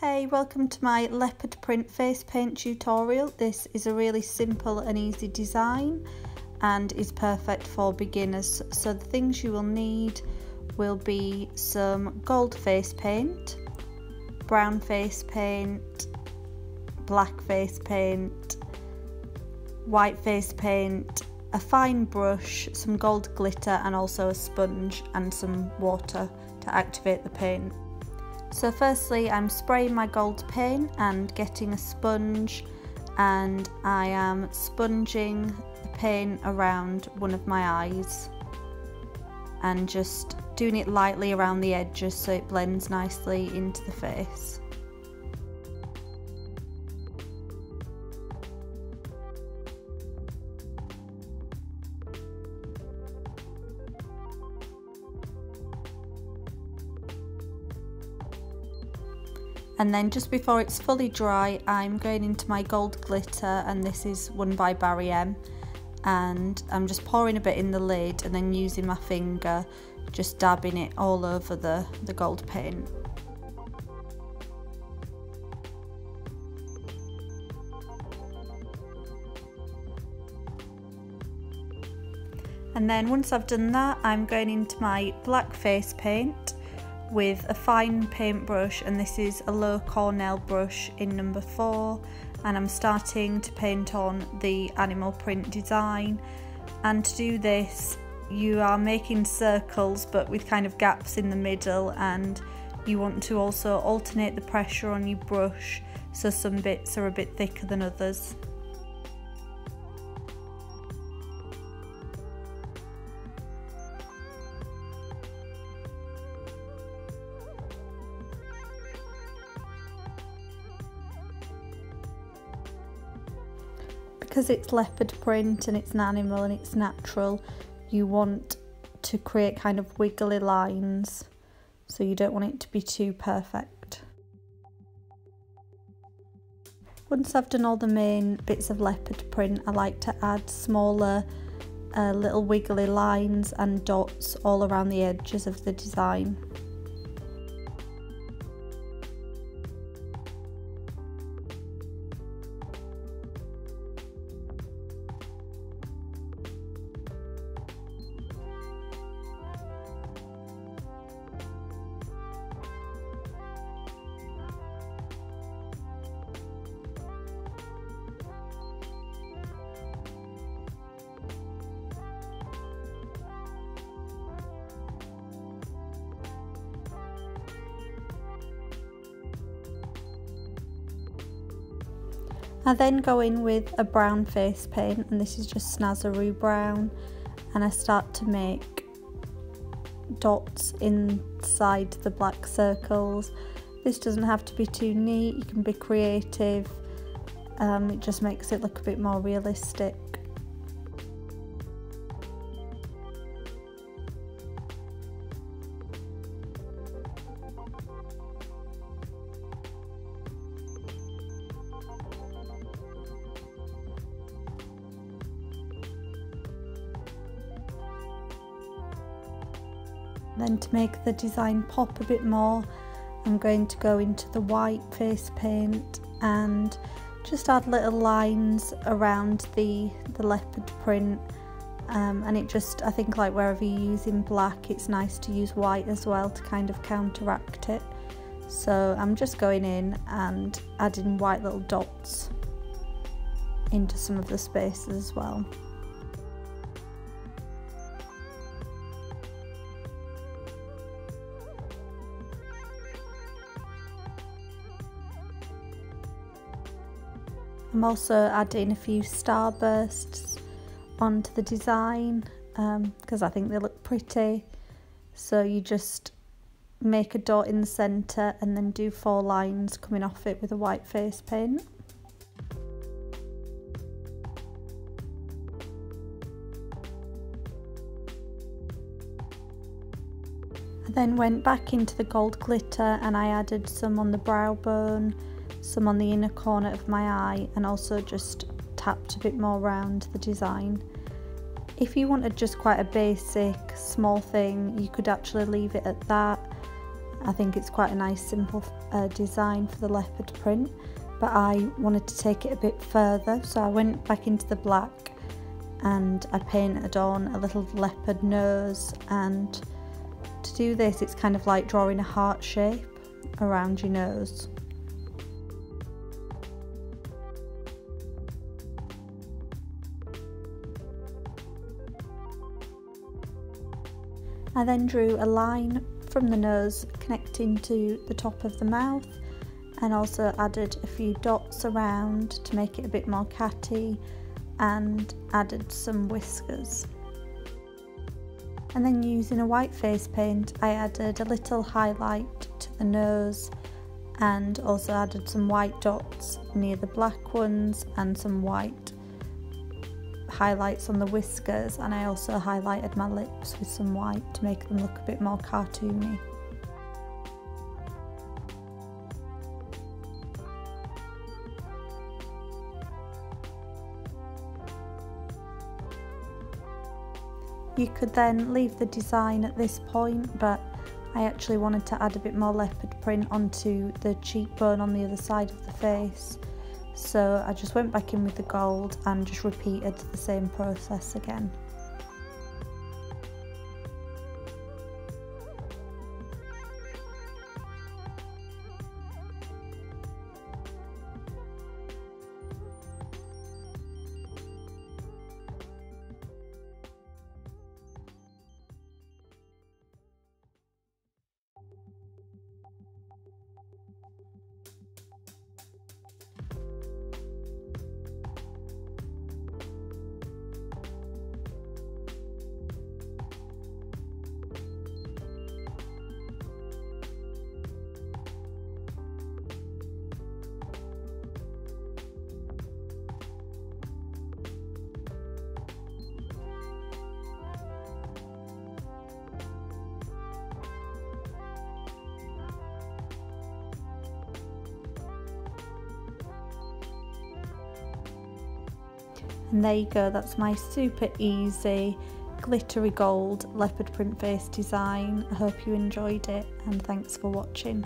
Hey, welcome to my leopard print face paint tutorial. This is a really simple and easy design and is perfect for beginners. So the things you will need will be some gold face paint, brown face paint, black face paint, white face paint, a fine brush, some gold glitter and also a sponge and some water to activate the paint. So firstly I'm spraying my gold paint and getting a sponge, and I am sponging the paint around one of my eyes and just doing it lightly around the edges so it blends nicely into the face. And then just before it's fully dry, I'm going into my gold glitter, and this is one by Barry M, and I'm just pouring a bit in the lid and then using my finger just dabbing it all over the gold paint. And then once I've done that, I'm going into my black face paint with a fine paintbrush, and this is a Loew Cornell brush in number 4, and I'm starting to paint on the animal print design. And to do this you are making circles but with kind of gaps in the middle, and you want to also alternate the pressure on your brush so some bits are a bit thicker than others. Because it's leopard print and it's an animal and it's natural, you want to create kind of wiggly lines, so you don't want it to be too perfect. Once I've done all the main bits of leopard print, I like to add smaller little wiggly lines and dots all around the edges of the design. I then go in with a brown face paint, and this is just Snazaroo Brown, and I start to make dots inside the black circles. This doesn't have to be too neat, you can be creative, it just makes it look a bit more realistic. Then to make the design pop a bit more, I'm going to go into the white face paint and just add little lines around the leopard print, and it just, I think, like wherever you're using black, it's nice to use white as well to kind of counteract it. So I'm just going in and adding white little dots into some of the spaces as well. I'm also adding a few starbursts onto the design because I think they look pretty. So you just make a dot in the centre and then do 4 lines coming off it with a white face paint. I then went back into the gold glitter and I added some on the brow bone, some on the inner corner of my eye, and also just tapped a bit more around the design. If you wanted just quite a basic small thing, you could actually leave it at that. I think it's quite a nice simple design for the leopard print, but I wanted to take it a bit further, so I went back into the black and I painted on a little leopard nose. And to do this, it's kind of like drawing a heart shape around your nose. I then drew a line from the nose connecting to the top of the mouth, and also added a few dots around to make it a bit more catty, and added some whiskers. And then using a white face paint, I added a little highlight to the nose and also added some white dots near the black ones and some white highlights on the whiskers, and I also highlighted my lips with some white to make them look a bit more cartoony. You could then leave the design at this point, but I actually wanted to add a bit more leopard print onto the cheekbone on the other side of the face. So I just went back in with the gold and just repeated the same process again. And there you go, that's my super easy glittery gold leopard print face design. I hope you enjoyed it, and thanks for watching.